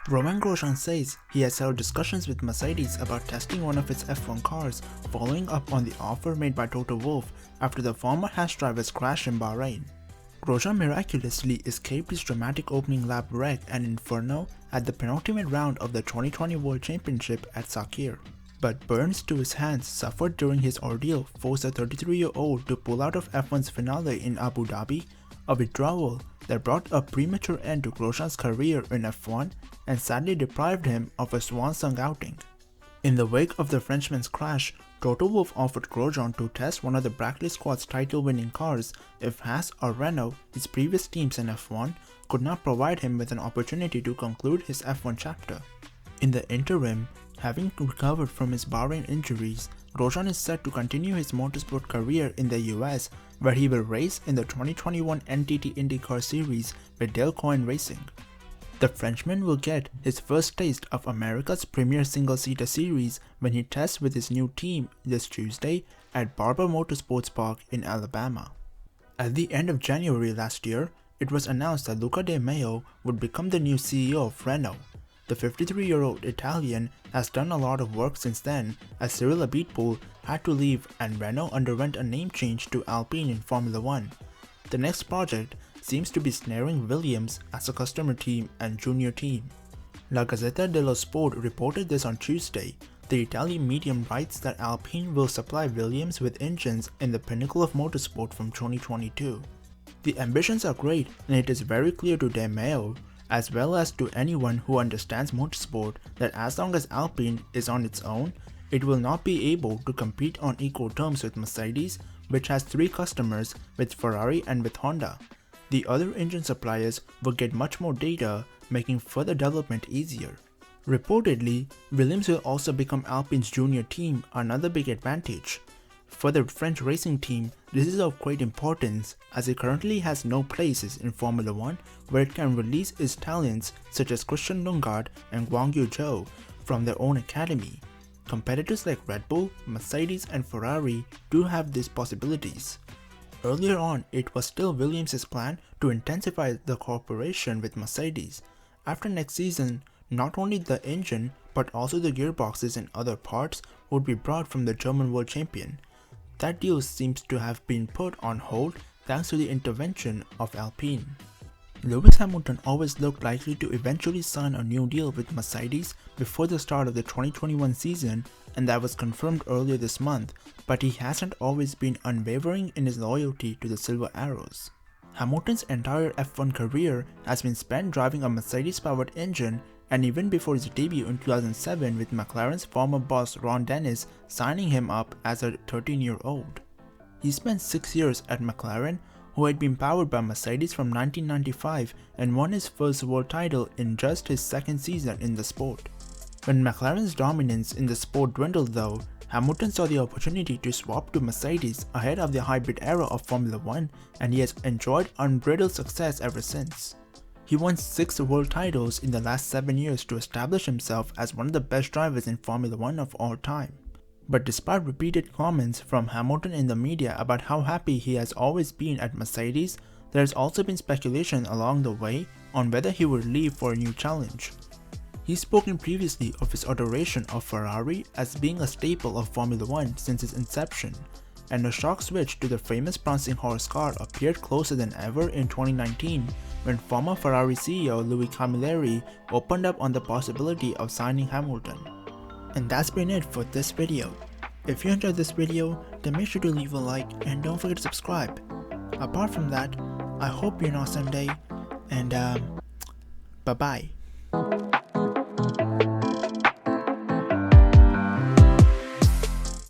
Grosjean says he has held discussions with Mercedes about testing one of its F1 cars, following up on the offer made by Toto Wolff after the former Haas driver's crash in Bahrain. Grosjean miraculously escaped his dramatic opening lap wreck and inferno at the penultimate round of the 2020 World Championship at Sakhir. But burns to his hands suffered during his ordeal forced the 33-year-old to pull out of F1's finale in Abu Dhabi, a withdrawal that brought a premature end to Grosjean's career in F1 and sadly deprived him of a swan-song outing. In the wake of the Frenchman's crash, Toto Wolff offered Grosjean to test one of the Brackley squad's title-winning cars if Haas or Renault, his previous teams in F1, could not provide him with an opportunity to conclude his F1 chapter. In the interim, having recovered from his Bahrain injuries, Grosjean is set to continue his motorsport career in the US, where he will race in the 2021 NTT IndyCar Series with Dale Coyne Racing. The Frenchman will get his first taste of America's premier single-seater series when he tests with his new team this Tuesday at Barber Motorsports Park in Alabama. At the end of January last year, it was announced that Luca De Meo would become the new CEO of Renault. The 53-year-old Italian has done a lot of work since then, as Cyril Abiteboul had to leave and Renault underwent a name change to Alpine in Formula 1. The next project seems to be snaring Williams as a customer team and junior team. La Gazzetta dello Sport reported this on Tuesday. The Italian medium writes that Alpine will supply Williams with engines in the pinnacle of motorsport from 2022. The ambitions are great, and it is very clear to De Meo, as well as to anyone who understands motorsport, that as long as Alpine is on its own, it will not be able to compete on equal terms with Mercedes, which has 3 customers, with Ferrari and with Honda. The other engine suppliers will get much more data, making further development easier. Reportedly, Williams will also become Alpine's junior team, another big advantage. For the French racing team, this is of great importance, as it currently has no places in Formula 1 where it can release its talents such as Christian Lundgaard and Guanyu Zhou from their own academy. Competitors like Red Bull, Mercedes and Ferrari do have these possibilities. Earlier on, it was still Williams' plan to intensify the cooperation with Mercedes. After next season, not only the engine but also the gearboxes and other parts would be brought from the German world champion. That deal seems to have been put on hold thanks to the intervention of Alpine. Lewis Hamilton always looked likely to eventually sign a new deal with Mercedes before the start of the 2021 season, and that was confirmed earlier this month, but he hasn't always been unwavering in his loyalty to the Silver Arrows. Hamilton's entire F1 career has been spent driving a Mercedes-powered engine, and even before his debut in 2007 with McLaren's former boss Ron Dennis signing him up as a 13-year-old. He spent 6 years at McLaren, who had been powered by Mercedes from 1995 and won his first world title in just his second season in the sport. When McLaren's dominance in the sport dwindled though, Hamilton saw the opportunity to swap to Mercedes ahead of the hybrid era of Formula 1, and he has enjoyed unbridled success ever since. He won 6 world titles in the last 7 years to establish himself as one of the best drivers in Formula 1 of all time. But despite repeated comments from Hamilton in the media about how happy he has always been at Mercedes, there has also been speculation along the way on whether he would leave for a new challenge. He's spoken previously of his adoration of Ferrari as being a staple of Formula 1 since its inception, and a shock switch to the famous prancing horse car appeared closer than ever in 2019 when former Ferrari CEO Louis Camilleri opened up on the possibility of signing Hamilton. And that's been it for this video. If you enjoyed this video, then make sure to leave a like and don't forget to subscribe. Apart from that, I hope you have an awesome day, and bye bye.